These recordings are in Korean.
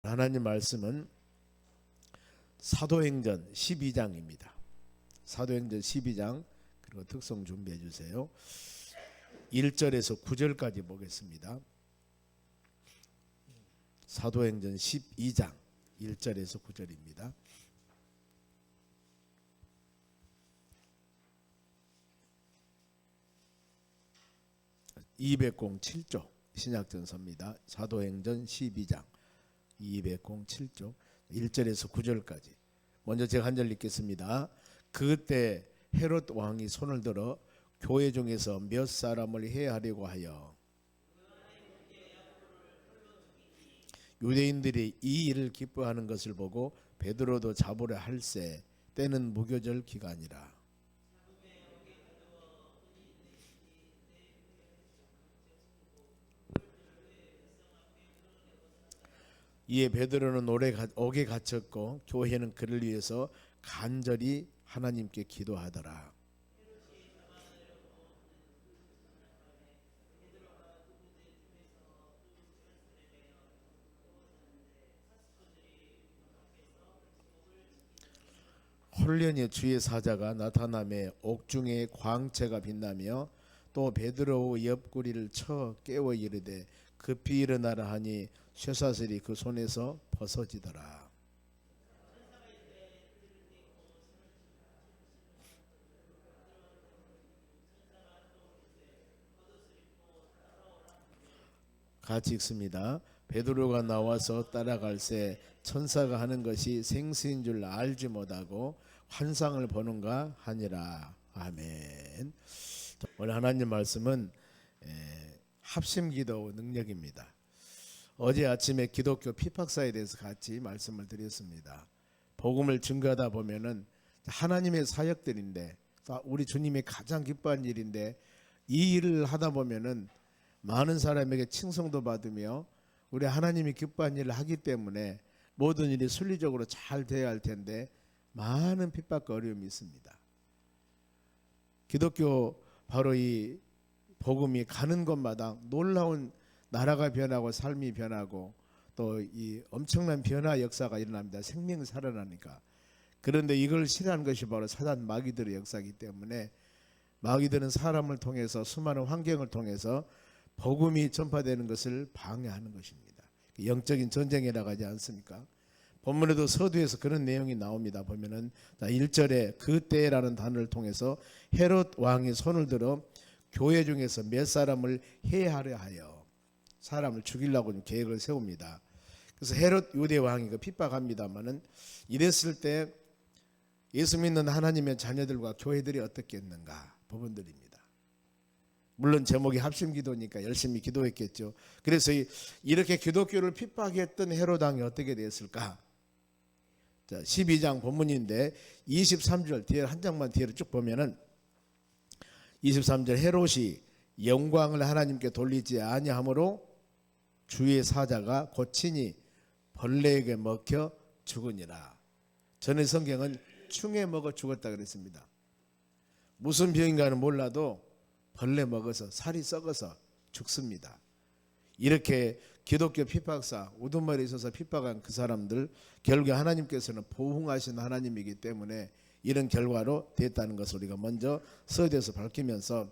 하나님 말씀은 사도행전 12장입니다. 사도행전 12장 그리고 특성 준비해 주세요. 1절에서 9절까지 보겠습니다. 사도행전 12장 1절에서 9절입니다. (207쪽) 신약전서입니다. 사도행전 12장 207쪽 1절에서 9절까지. 먼저 제가 한 절 읽겠습니다. 그때 헤롯 왕이 손을 들어 교회 중에서 몇 사람을 해하려고 하여 유대인들이 이 일을 기뻐하는 것을 보고 베드로도 잡으려 할세. 때는 무교절 기간이라. 이에 베드로는 옥에 갇혔고 교회는 그를 위해서 간절히 하나님께 기도하더라. 홀련히 주의 사자가 나타나매 옥중에 광채가 빛나며 또 베드로의 옆구리를 쳐 깨워 이르되 급히 일어나라 하니 쇠사슬이 그 손에서 벗어지더라. 같이 읽습니다. 베드로가 나와서 따라갈새 천사가 하는 것이 생수인 줄 알지 못하고 환상을 보는가 하니라. 아멘. 오늘 하나님 말씀은 합심기도 능력입니다. 어제 아침에 기독교 피박사에 대해서 같이 말씀을 드렸습니다. 복음을 증거하다 보면은 하나님의 사역들인데 우리 주님이 가장 기뻐한 일인데 이 일을 하다 보면은 많은 사람에게 칭송도 받으며 우리 하나님이 기뻐한 일을 하기 때문에 모든 일이 순리적으로 잘 돼야 할 텐데 많은 핍박과 어려움이 있습니다. 기독교 바로 이 복음이 가는 곳마다 놀라운 나라가 변하고 삶이 변하고 또 이 엄청난 변화 역사가 일어납니다. 생명이 살아나니까. 그런데 이걸 싫어하는 것이 바로 사단 마귀들의 역사이기 때문에 마귀들은 사람을 통해서 수많은 환경을 통해서 복음이 전파되는 것을 방해하는 것입니다. 영적인 전쟁이라고 하지 않습니까? 본문에도 서두에서 그런 내용이 나옵니다. 보면은 1절에 그때라는 단어를 통해서 헤롯 왕이 손을 들어 교회 중에서 몇 사람을 해하려 하여 사람을 죽이려고 계획을 세웁니다. 그래서 헤롯 유대 왕이 핍박합니다만은 이랬을 때 예수 믿는 하나님의 자녀들과 교회들이 어떻겠는가 부분들입니다. 물론 제목이 합심기도니까 열심히 기도했겠죠. 그래서 이렇게 기독교를 핍박했던 헤롯 왕이 어떻게 됐을까? 자, 12장 본문인데 23절 뒤에 한 장만 뒤로 쭉 보면은 23절 헤롯이 영광을 하나님께 돌리지 아니하므로 주의 사자가 곧 친히 벌레에게 먹혀 죽으니라. 전의 성경은 충에 먹어 죽었다 그랬습니다. 무슨 병인가는 몰라도 벌레 먹어서 살이 썩어서 죽습니다. 이렇게 기독교 핍박사 우두머리에 있어서 핍박한 그 사람들 결국에 하나님께서는 보응하신 하나님이기 때문에 이런 결과로 됐다는 것을 우리가 먼저 서두에서 밝히면서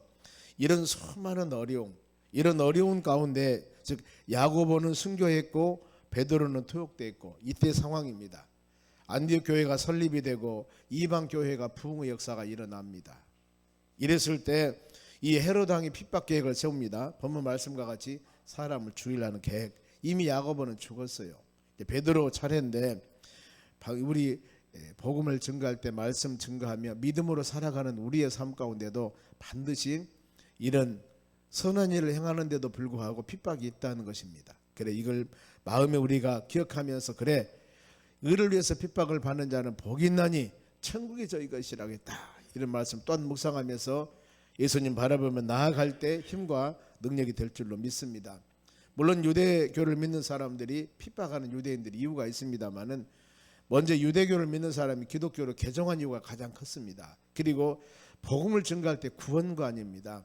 이런 수많은 어려움, 이런 어려운 가운데 즉 야고보는 순교했고 베드로는 투옥됐고 이때 상황입니다. 안디옥 교회가 설립이 되고 이방 교회가 부흥의 역사가 일어납니다. 이랬을 때 이 헤롯 왕이 핍박 계획을 세웁니다. 본문 말씀과 같이 사람을 죽이려는 계획. 이미 야고보는 죽었어요. 베드로 차례인데 우리 복음을 증거할 때 말씀 증거하며 믿음으로 살아가는 우리의 삶 가운데도 반드시 이런 선한 일을 행하는데도 불구하고 핍박이 있다는 것입니다. 그래 이걸 마음에 우리가 기억하면서 그래 의를 위해서 핍박을 받는 자는 복이 있나니 천국이 저희 것이라고 했다. 이런 말씀 또한 묵상하면서 예수님 바라보며 나아갈 때 힘과 능력이 될 줄로 믿습니다. 물론 유대교를 믿는 사람들이 핍박하는 유대인들이 이유가 있습니다만은 먼저 유대교를 믿는 사람이 기독교로 개종한 이유가 가장 컸습니다. 그리고 복음을 증거할 때 구원관입니다.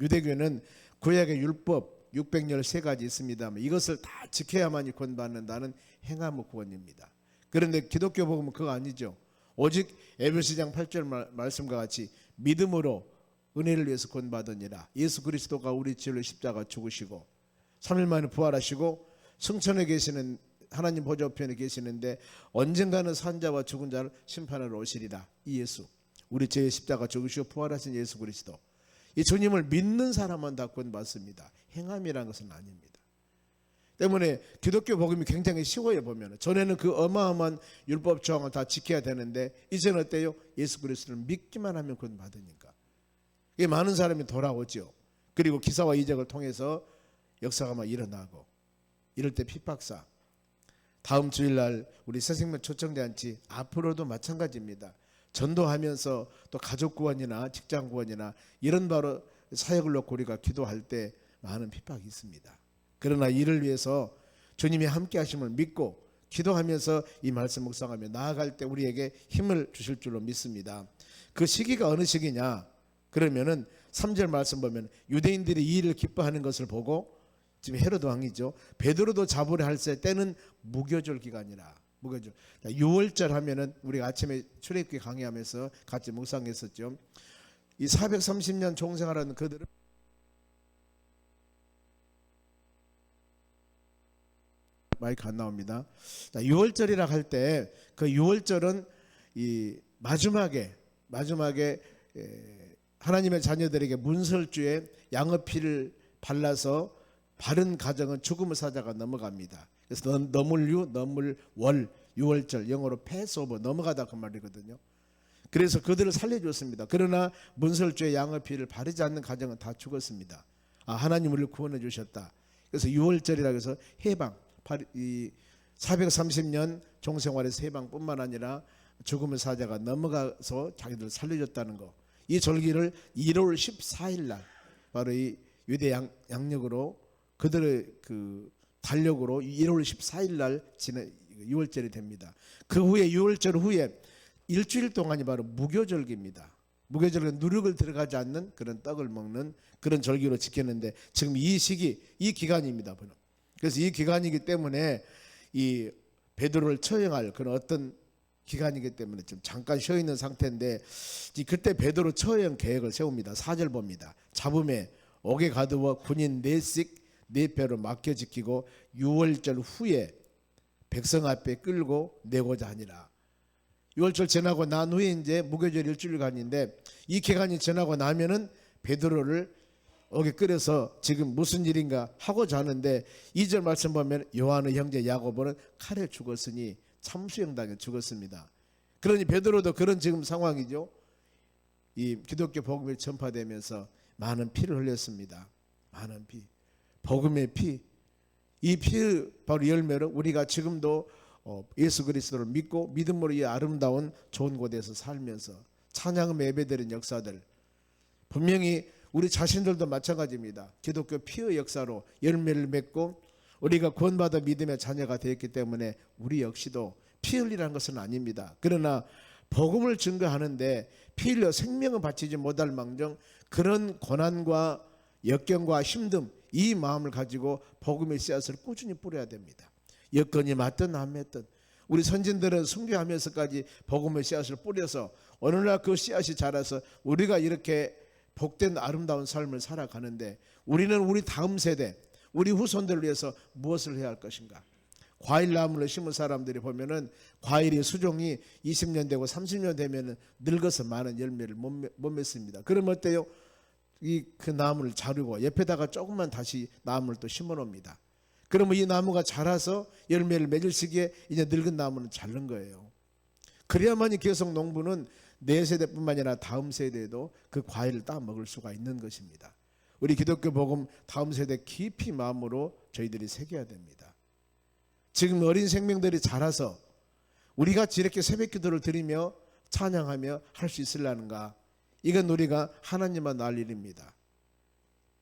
유대교는 구약의 율법 613가지 있습니다만 이것을 다 지켜야만이 구원받는다는 행함의 구원입니다. 그런데 기독교 복음은 그거 아니죠. 오직 에베소장 8절 말씀과 같이 믿음으로 은혜를 위해서 구원받으니라. 예수 그리스도가 우리 죄를 십자가 죽으시고 3일 만에 부활하시고 승천에 계시는 하나님 보좌 우편에 계시는데 언젠가는 산자와 죽은 자를 심판하러 오시리라. 이 예수, 우리 죄의 십자가 죽으시고 부활하신 예수 그리스도, 이 주님을 믿는 사람만 다 구원받습니다. 행함이라는 것은 아닙니다. 때문에 기독교 복음이 굉장히 쉬워요. 보면 전에는 그 어마어마한 율법 조항을 다 지켜야 되는데 이제는 어때요? 예수 그리스도를 믿기만 하면 구원받으니까 이게 많은 사람이 돌아오죠. 그리고 기사와 이적을 통해서 역사가 막 일어나고, 이럴 때 핍박사, 다음 주일날 우리 새생명 초청대잔치 앞으로도 마찬가지입니다. 전도하면서 또 가족 구원이나 직장 구원이나 이런 바로 사역을 놓고 우리가 기도할 때 많은 핍박이 있습니다. 그러나 이를 위해서 주님이 함께 하심을 믿고 기도하면서 이 말씀 묵상하며 나아갈 때 우리에게 힘을 주실 줄로 믿습니다. 그 시기가 어느 시기냐? 그러면은 3절 말씀 보면 유대인들이 이 일을 기뻐하는 것을 보고, 지금 헤로드 왕이죠, 베드로도 잡으려 할 때는 무교절 기간이라. 무교절. 6월절 하면은 우리가 아침에 출애굽기 강의하면서 같이 묵상했었죠. 이 430년 종생하라는 그들은 마이크 안 나옵니다. 6월절이라 할 때 그 6월절은 이 마지막에 하나님의 자녀들에게 문설주에 양의 피를 발라서 바른 가정은 죽음의 사자가 넘어갑니다. 그래서 넘을유, 넘을월, 6월절, 영어로 패스오버, 넘어가다 그 말이거든요. 그래서 그들을 살려줬습니다. 그러나 문설주에 양의 피를 바르지 않는 가정은 다 죽었습니다. 하나님 우리를 구원해 주셨다. 그래서 6월절이라고 해서 해방, 이 430년 종생활에서 해방뿐만 아니라 죽음의 사자가 넘어가서 자기들 살려줬다는 거. 이 절기를 1월 14일 날 바로 이 유대 양력으로 그들의 그 달력으로 1월 14일 날 지난 6월절이 됩니다. 그 후에 6월절 후에 일주일 동안이 바로 무교절기입니다. 무교절은 누룩을 들어가지 않는 그런 떡을 먹는 그런 절기로 지켰는데 지금 이 시기, 이 기간입니다. 그래서 이 기간이기 때문에 이 베드로를 처형할 그런 어떤 기간이기 때문에 지금 잠깐 쉬어 있는 상태인데, 그때 베드로 처형 계획을 세웁니다. 4절 봅니다. 잡음에 옥에 가두어 군인 4씩 4배로 맡겨 지키고 6월절 후에 백성 앞에 끌고 내고자 하니라. 6월절 지나고 난 후에 이제 무교절 일주일간인데, 이 기간이 지나고 나면은 베드로를 옥에 끌어서 지금 무슨 일인가 하고자 하는데, 2절 말씀 보면 요한의 형제 야고보는 칼에 죽었으니 참수형당에 죽었습니다. 그러니 베드로도 그런 지금 상황이죠. 이 기독교 복음이 전파되면서 많은 피를 흘렸습니다. 많은 피, 복음의 피. 이 피 바로 열매로 우리가 지금도 예수 그리스도를 믿고 믿음으로 이 아름다운 좋은 곳에서 살면서 찬양을 예배드리는 역사들, 분명히 우리 자신들도 마찬가지입니다. 기독교 피의 역사로 열매를 맺고 우리가 구원받아 믿음의 자녀가 되었기 때문에 우리 역시도 피 흘리라는 것은 아닙니다. 그러나 복음을 증거하는데 피 흘려 생명을 바치지 못할 망정 그런 고난과 역경과 힘듦, 이 마음을 가지고 복음의 씨앗을 꾸준히 뿌려야 됩니다. 여건이 맞든 안 맞든 우리 선진들은 순교하면서까지 복음의 씨앗을 뿌려서 어느 날 그 씨앗이 자라서 우리가 이렇게 복된 아름다운 삶을 살아가는데, 우리는 우리 다음 세대, 우리 후손들을 위해서 무엇을 해야 할 것인가? 과일나무를 심은 사람들이 보면은 과일이 수종이 20년 되고 30년 되면은 늙어서 많은 열매를 못 맺습니다. 그러면 어때요? 그 나무를 자르고 옆에다가 조금만 다시 나무를 또 심어 놓습니다. 그러면 이 나무가 자라서 열매를 맺을 시기에 이제 늙은 나무는 자른 거예요. 그래야만이 계속 농부는 내 세대뿐만 아니라 다음 세대에도 그 과일을 따 먹을 수가 있는 것입니다. 우리 기독교 복음 다음 세대 깊이 마음으로 저희들이 새겨야 됩니다. 지금 어린 생명들이 자라서 우리가 이렇게 새벽 기도를 드리며 찬양하며 할 수 있으려는가? 이건 우리가 하나님만 날 일입니다.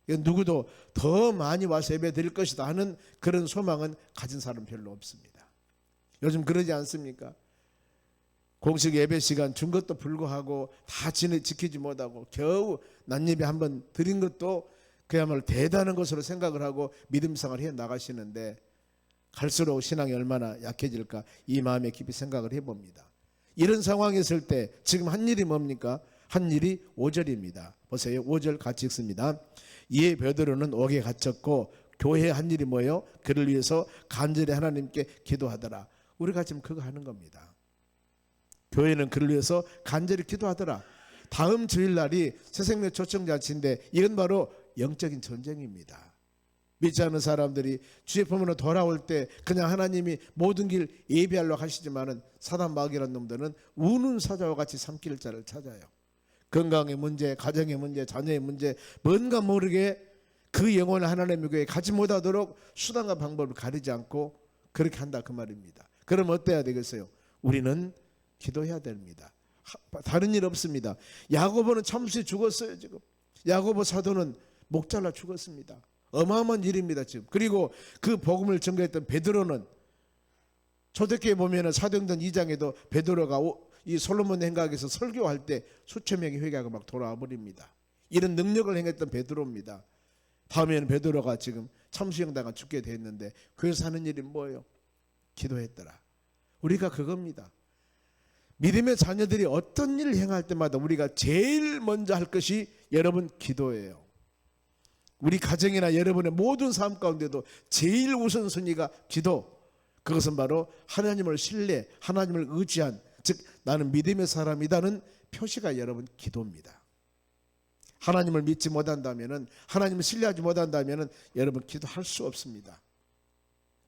이건 누구도 더 많이 와서 예배 드릴 것이다 하는 그런 소망은 가진 사람 별로 없습니다. 요즘 그러지 않습니까? 공식 예배 시간 준 것도 불구하고 다 지키지 못하고 겨우 낮예배 한번 드린 것도 그야말로 대단한 것으로 생각을 하고 믿음 생활을 해 나가시는데 갈수록 신앙이 얼마나 약해질까 이 마음에 깊이 생각을 해봅니다. 이런 상황이 있을 때 지금 한 일이 뭡니까? 한 일이 5절입니다. 보세요. 5절 같이 읽습니다. 이에 베드로는 옥에 갇혔고 교회의 한 일이 뭐예요? 그를 위해서 간절히 하나님께 기도하더라. 우리가 지금 그거 하는 겁니다. 교회는 그를 위해서 간절히 기도하더라. 다음 주일날이 새생명 초청잔치인데 이건 바로 영적인 전쟁입니다. 믿지 않는 사람들이 주의 품으로 돌아올 때 그냥 하나님이 모든 길 예비하려고 하시지만은 사단 마귀라는 놈들은 우는 사자와 같이 삼킬 자를 찾아요. 건강의 문제, 가정의 문제, 자녀의 문제, 뭔가 모르게 그 영혼을 하나님의 교회에 가지 못하도록 수단과 방법을 가리지 않고 그렇게 한다 그 말입니다. 그럼 어때야 되겠어요? 우리는 기도해야 됩니다. 다른 일 없습니다. 야고보는 참수에 죽었어요. 지금 야고보 사도는 목 잘라 죽었습니다. 어마어마한 일입니다. 지금. 그리고 그 복음을 전개했던 베드로는 초대교회 보면은 사도행전 2장에도 베드로가 이 솔로몬 행각에서 설교할 때 수천 명이 회개하고 막 돌아와 버립니다. 이런 능력을 행했던 베드로입니다. 다음에는 베드로가 지금 참수형당한 죽게 됐는데 그래서 하는 일이 뭐예요? 기도했더라. 우리가 그겁니다. 믿음의 자녀들이 어떤 일을 행할 때마다 우리가 제일 먼저 할 것이 여러분 기도예요. 우리 가정이나 여러분의 모든 삶 가운데도 제일 우선순위가 기도. 그것은 바로 하나님을 신뢰, 하나님을 의지한, 즉 나는 믿음의 사람이다는 표시가 여러분 기도입니다. 하나님을 믿지 못한다면은, 하나님을 신뢰하지 못한다면은 여러분 기도할 수 없습니다.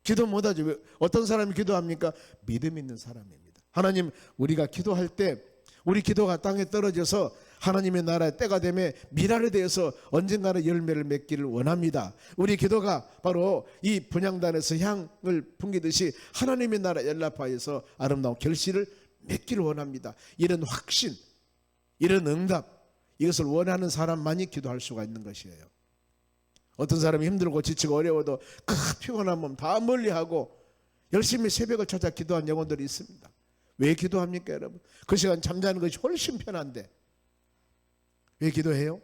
기도 못하죠. 어떤 사람이 기도합니까? 믿음 있는 사람입니다. 하나님, 우리가 기도할 때 우리 기도가 땅에 떨어져서 하나님의 나라의 때가 되면 미랄에 대해서 언젠가는 열매를 맺기를 원합니다. 우리 기도가 바로 이 분향단에서 향을 풍기듯이 하나님의 나라 연락하여서 아름다운 결실을 맺기를 원합니다. 이런 확신, 이런 응답, 이것을 원하는 사람만이 기도할 수가 있는 것이에요. 어떤 사람이 힘들고 지치고 어려워도 그 피곤한 몸 다 멀리하고 열심히 새벽을 찾아 기도한 영혼들이 있습니다. 왜 기도합니까 여러분? 그 시간 잠자는 것이 훨씬 편한데 왜 기도해요?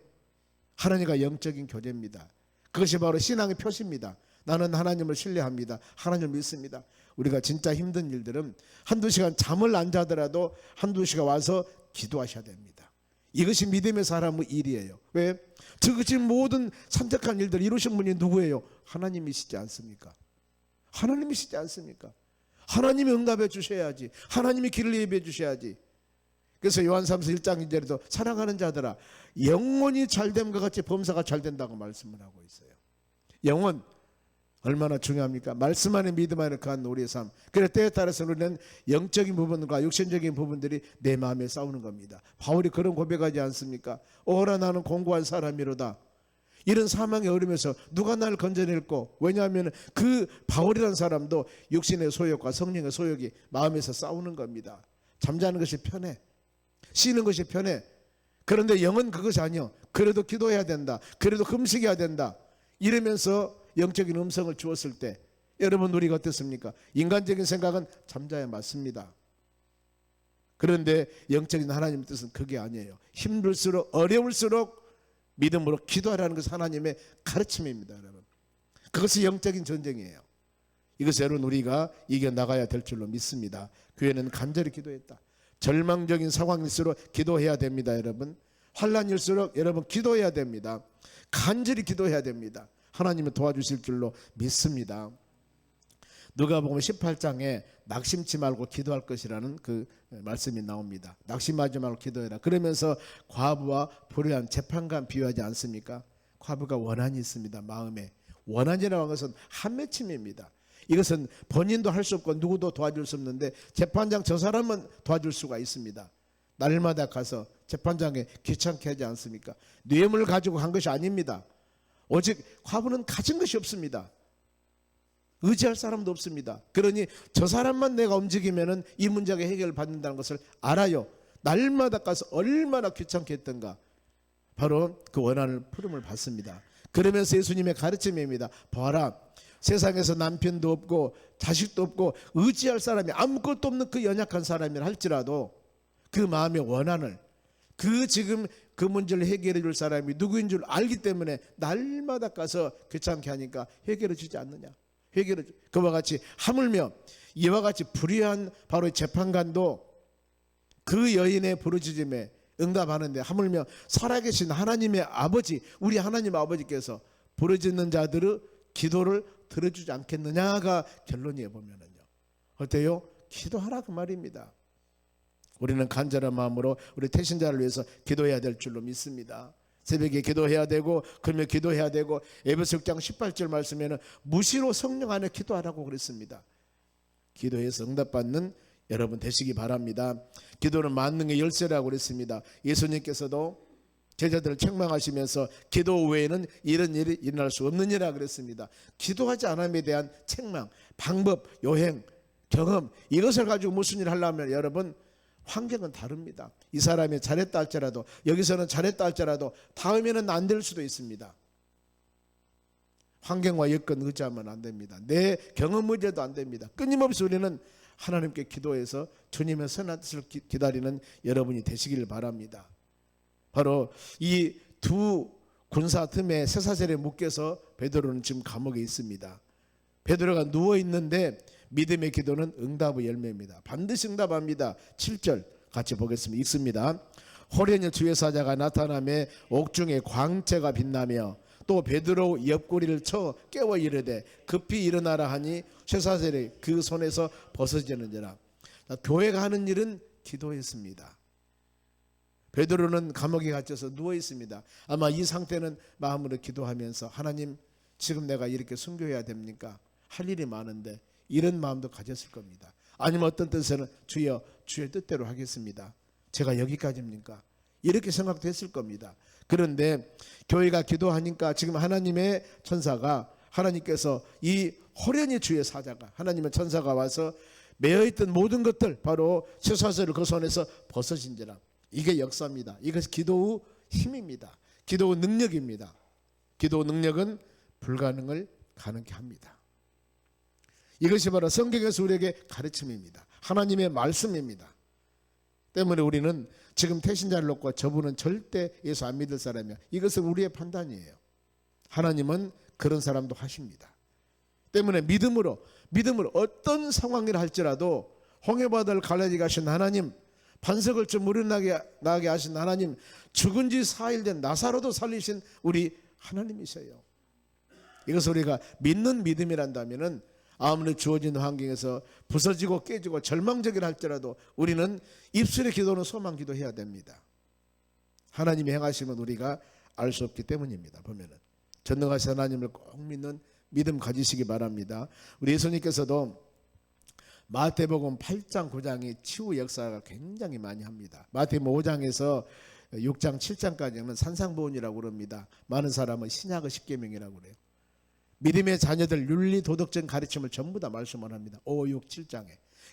하나님과 영적인 교제입니다. 그것이 바로 신앙의 표시입니다. 나는 하나님을 신뢰합니다. 하나님을 믿습니다. 우리가 진짜 힘든 일들은 한두 시간 잠을 안 자더라도 한두 시간 와서 기도하셔야 됩니다. 이것이 믿음의 사람의 일이에요. 왜? 지금 모든 선택한 일들 이루신 분이 누구예요? 하나님이시지 않습니까? 하나님이시지 않습니까? 하나님이 응답해 주셔야지. 하나님이 길을 예비해 주셔야지. 그래서 요한삼서 1장 2절에도 사랑하는 자들아 영혼이 잘됨과 같이 범사가 잘 된다고 말씀을 하고 있어요. 영혼 얼마나 중요합니까? 말씀 안에 믿음 안에 거한 우리의 삶. 그래 때에 따라서 우리는 영적인 부분과 육신적인 부분들이 내 마음에 싸우는 겁니다. 바울이 그런 고백하지 않습니까? 오라 나는 공고한 사람이로다. 이런 사망의 어려움에서 누가 나를 건져낼꼬? 왜냐하면 그 바울이라는 사람도 육신의 소욕과 성령의 소욕이 마음에서 싸우는 겁니다. 잠자는 것이 편해. 쉬는 것이 편해. 그런데 영은 그것이 아니요. 그래도 기도해야 된다. 그래도 금식해야 된다. 이러면서 영적인 음성을 주었을 때 여러분 우리가 어떻습니까? 인간적인 생각은 잠자야 맞습니다. 그런데 영적인 하나님의 뜻은 그게 아니에요. 힘들수록 어려울수록 믿음으로 기도하라는 것은 하나님의 가르침입니다. 여러분. 그것이 영적인 전쟁이에요. 이것을 여러분 우리가 이겨나가야 될 줄로 믿습니다. 교회는 간절히 기도했다. 절망적인 상황일수록 기도해야 됩니다. 여러분. 환난일수록 여러분 기도해야 됩니다. 간절히 기도해야 됩니다. 하나님이 도와주실 줄로 믿습니다. 누가복음 18장에 낙심치 말고 기도할 것이라는 그 말씀이 나옵니다. 낙심하지 말고 기도해라. 그러면서 과부와 불의한 재판관 비유하지 않습니까? 과부가 원한이 있습니다. 마음에. 원한이라고 하는 것은 한맺힘입니다. 이것은 본인도 할 수 없고 누구도 도와줄 수 없는데 재판장 저 사람은 도와줄 수가 있습니다. 날마다 가서 재판장에 귀찮게 하지 않습니까? 뇌물을 가지고 한 것이 아닙니다. 오직 과부는 가진 것이 없습니다. 의지할 사람도 없습니다. 그러니 저 사람만 내가 움직이면은 이 문제가 해결을 받는다는 것을 알아요. 날마다 가서 얼마나 귀찮게 했던가. 바로 그 원한을 푸름을 받습니다. 그러면서 예수님의 가르침입니다. 봐라, 세상에서 남편도 없고 자식도 없고 의지할 사람이 아무것도 없는 그 연약한 사람이라 할지라도 그 마음의 원한을, 그 지금 그 문제를 해결해 줄 사람이 누구인 줄 알기 때문에 날마다 가서 귀찮게 하니까 해결해 주지 않느냐. 그와 같이 하물며 이와 같이 불의한 바로 재판관도 그 여인의 부르짖음에 응답하는데 하물며 살아계신 하나님의 아버지, 우리 하나님 아버지께서 부르짖는 자들의 기도를 들어주지 않겠느냐가 결론이에요. 보면은요. 어때요? 기도하라 그 말입니다. 우리는 간절한 마음으로 우리 태신자를 위해서 기도해야 될 줄로 믿습니다. 새벽에 기도해야 되고 그러면 기도해야 되고 에베소 6장 18절 말씀에는 무시로 성령 안에 기도하라고 그랬습니다. 기도해서 응답받는 여러분 되시기 바랍니다. 기도는 만능의 열쇠라고 그랬습니다. 예수님께서도 제자들을 책망하시면서 기도 외에는 이런 일이 일어날 수 없는 일이라 그랬습니다. 기도하지 않음에 대한 책망, 방법, 요행, 경험 이것을 가지고 무슨 일을 하려면 여러분 환경은 다릅니다. 이 사람이 잘했다 할지라도 여기서는 잘했다 할지라도 다음에는 안 될 수도 있습니다. 환경과 여건 의지하면 안 됩니다. 내 경험 의지도 안 됩니다. 끊임없이 우리는 하나님께 기도해서 주님의 선한 뜻을 기다리는 여러분이 되시기를 바랍니다. 바로 이 두 군사 틈에 쇠사슬에 묶여서 베드로는 지금 감옥에 있습니다. 베드로가 누워 있는데 믿음의 기도는 응답의 열매입니다. 반드시 응답합니다. 7절 같이 보겠습니다. 읽습니다. 호련히 주의 사자가 나타나며 옥중에 광채가 빛나며 또 베드로 옆구리를 쳐 깨워 이르되 급히 일어나라 하니 쇠사슬이 그 손에서 벗어지는지라. 교회가 하는 일은 기도했습니다. 베드로는 감옥에 갇혀서 누워 있습니다. 아마 이 상태는 마음으로 기도하면서 하나님 지금 내가 이렇게 순교해야 됩니까? 할 일이 많은데 이런 마음도 가졌을 겁니다. 아니면 어떤 뜻에는 주여 주의 뜻대로 하겠습니다. 제가 여기까지입니까? 이렇게 생각도 했을 겁니다. 그런데 교회가 기도하니까 지금 하나님의 천사가 하나님께서 이 호련히 주의 사자가 하나님의 천사가 와서 매어있던 모든 것들 바로 쇠사슬을 그 손에서 벗어진지라. 이게 역사입니다. 이것이 기도의 힘입니다. 기도의 능력입니다. 기도의 능력은 불가능을 가능케 합니다. 이것이 바로 성경에서 우리에게 가르침입니다. 하나님의 말씀입니다. 때문에 우리는 지금 태신자를 놓고 저분은 절대 예수 안 믿을 사람이야. 이것은 우리의 판단이에요. 하나님은 그런 사람도 하십니다. 때문에 믿음으로 어떤 상황이라 할지라도 홍해바다를 갈라지게 하신 하나님, 반석을 좀 물어나게 하신 하나님, 죽은 지 4일 된 나사로도 살리신 우리 하나님이세요. 이것을 우리가 믿는 믿음이란다면은 아무리 주어진 환경에서 부서지고 깨지고 절망적이라 할지라도 우리는 입술의 기도는 소망 기도해야 됩니다. 하나님이 행하시면 우리가 알 수 없기 때문입니다. 보면은 전능하신 하나님을 꼭 믿는 믿음 가지시기 바랍니다. 우리 예수님께서도 마태복음 8장 9장이 치유 역사가 굉장히 많이 합니다. 마태복음 5장에서 6장 7장까지는 산상보훈이라고 그럽니다. 많은 사람은 신약의 십계명이라고 그래요. 믿음의 자녀들 윤리 도덕적 가르침을 전부 다 말씀을 합니다. 5, 6, 7장에.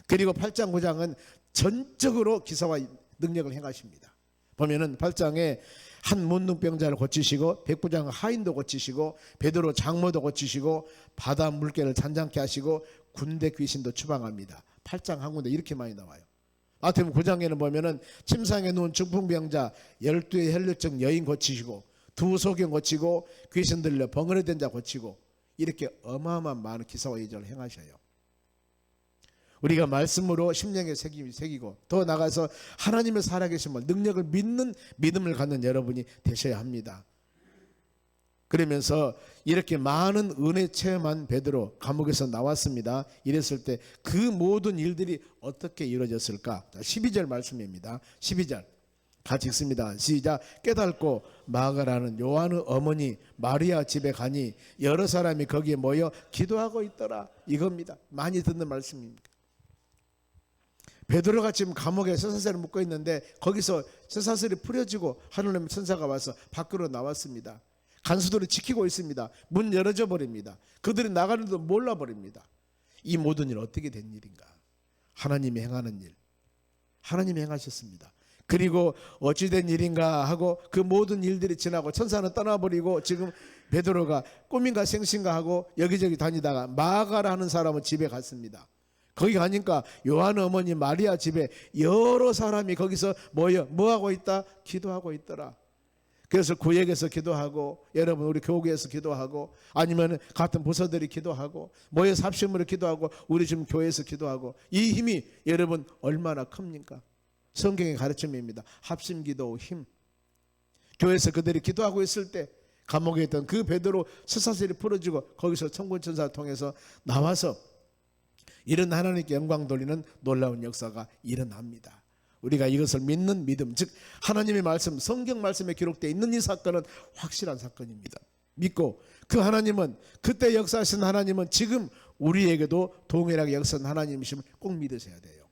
그리고 8장 9장은 전적으로 기사와 능력을 행하십니다. 보면은 8장에 한 문둥병자를 고치시고 백부장 하인도 고치시고 베드로 장모도 고치시고 바다 물개를 잔잔케 하시고 군대 귀신도 추방합니다. 8장 한 군데 이렇게 많이 나와요. 마태복음 9장에는 보면은 침상에 누운 중풍병자 12의 혈류증 여인 고치시고 두 소경 고치고 귀신 들려 벙어리 된 자 고치고 이렇게 어마어마한 많은 기사와 이적을 행하셔요. 우리가 말씀으로 심령에 새기고 더 나가서 하나님의 살아계심을 능력을 믿는 믿음을 갖는 여러분이 되셔야 합니다. 그러면서 이렇게 많은 은혜 체험한 베드로 감옥에서 나왔습니다. 이랬을 때 그 모든 일들이 어떻게 이루어졌을까? 12절 말씀입니다. 12절 같이 읽습니다. 시작. 깨닫고 마가라는 요한의 어머니 마리아 집에 가니 여러 사람이 거기에 모여 기도하고 있더라. 이겁니다. 많이 듣는 말씀입니다. 베드로가 지금 감옥에 쇠사슬에 묶어 있는데 거기서 쇠사슬이 풀어지고 하나님의 천사가 와서 밖으로 나왔습니다. 간수들이 지키고 있습니다. 문 열어져 버립니다. 그들이 나가는데도 몰라버립니다. 이 모든 일 어떻게 된 일인가? 하나님이 행하는 일, 하나님이 행하셨습니다. 그리고 어찌된 일인가 하고 그 모든 일들이 지나고 천사는 떠나버리고 지금 베드로가 꿈인가 생신가 하고 여기저기 다니다가 마가라는 사람은 집에 갔습니다. 거기 가니까 요한 어머니 마리아 집에 여러 사람이 거기서 모여 뭐하고 있다? 기도하고 있더라. 그래서 구역에서 기도하고, 여러분 우리 교구에서 기도하고, 아니면 같은 부서들이 기도하고, 모여서 합심으로 기도하고, 우리 지금 교회에서 기도하고, 이 힘이 여러분 얼마나 큽니까? 성경의 가르침입니다. 합심기도 힘. 교회에서 그들이 기도하고 있을 때 감옥에 있던 그 베드로 쇠사슬이 풀어지고, 거기서 천군천사를 통해서 나와서 이런 하나님께 영광 돌리는 놀라운 역사가 일어납니다. 우리가 이것을 믿는 믿음, 즉 하나님의 말씀, 성경 말씀에 기록되어 있는 이 사건은 확실한 사건입니다. 믿고 그 하나님은, 그때 역사하신 하나님은 지금 우리에게도 동일하게 역사한 하나님이심을 꼭 믿으셔야 돼요.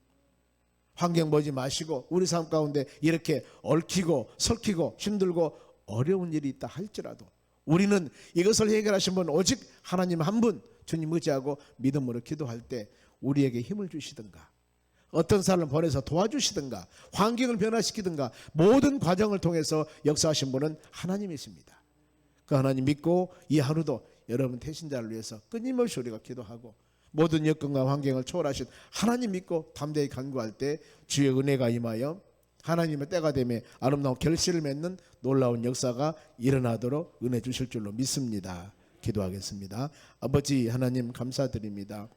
환경 보지 마시고 우리 삶 가운데 이렇게 얽히고 설키고 힘들고 어려운 일이 있다 할지라도 우리는 이것을 해결하신 분 오직 하나님 한 분, 주님 의지하고 믿음으로 기도할 때 우리에게 힘을 주시든가, 어떤 사람을 보내서 도와주시든가, 환경을 변화시키든가, 모든 과정을 통해서 역사하신 분은 하나님이십니다. 그 하나님 믿고 이 하루도 여러분 태신자를 위해서 끊임없이 우리가 기도하고, 모든 여건과 환경을 초월하신 하나님 믿고 담대히 간구할 때 주의 은혜가 임하여 하나님의 때가 되매 아름다운 결실을 맺는 놀라운 역사가 일어나도록 은혜 주실 줄로 믿습니다. 기도하겠습니다. 아버지 하나님 감사드립니다.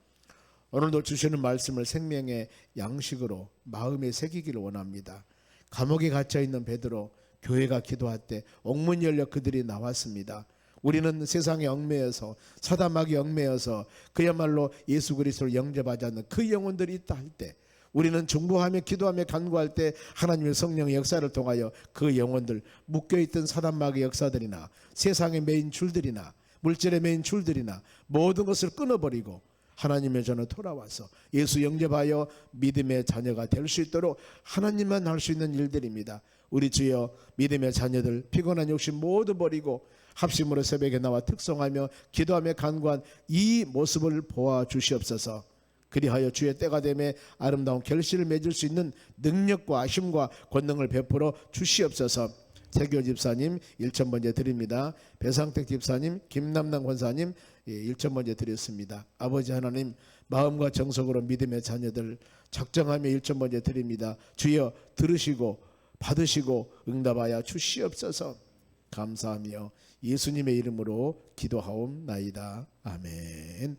오늘도 주시는 말씀을 생명의 양식으로 마음에 새기기를 원합니다. 감옥에 갇혀있는 베드로, 교회가 기도할 때 옥문이 열려 그들이 나왔습니다. 우리는 세상에 얽매여서, 사단마귀에 얽매여서 그야말로 예수 그리스도를 영접하지 않는 그 영혼들이 있다 할 때, 우리는 중보하며 기도하며 간구할 때 하나님의 성령의 역사를 통하여 그 영혼들, 묶여있던 사단마귀의 역사들이나 세상의 메인 줄들이나 물질의 메인 줄들이나 모든 것을 끊어버리고 하나님의 전에 돌아와서 예수 영접하여 믿음의 자녀가 될 수 있도록 하나님만 할 수 있는 일들입니다. 우리 주여, 믿음의 자녀들 피곤한 욕심 모두 버리고 합심으로 새벽에 나와 특성하며 기도하며 간구한 이 모습을 보아 주시옵소서. 그리하여 주의 때가 되매 아름다운 결실을 맺을 수 있는 능력과 힘과 권능을 베풀어 주시옵소서. 세교 집사님 1,000번째 드립니다. 배상택 집사님, 김남남 권사님 1,000번째 드렸습니다. 아버지 하나님, 마음과 정성으로 믿음의 자녀들 작정하며 1,000번째 드립니다. 주여 들으시고 받으시고 응답하여 주시옵소서. 감사하며 예수님의 이름으로 기도하옵나이다. 아멘.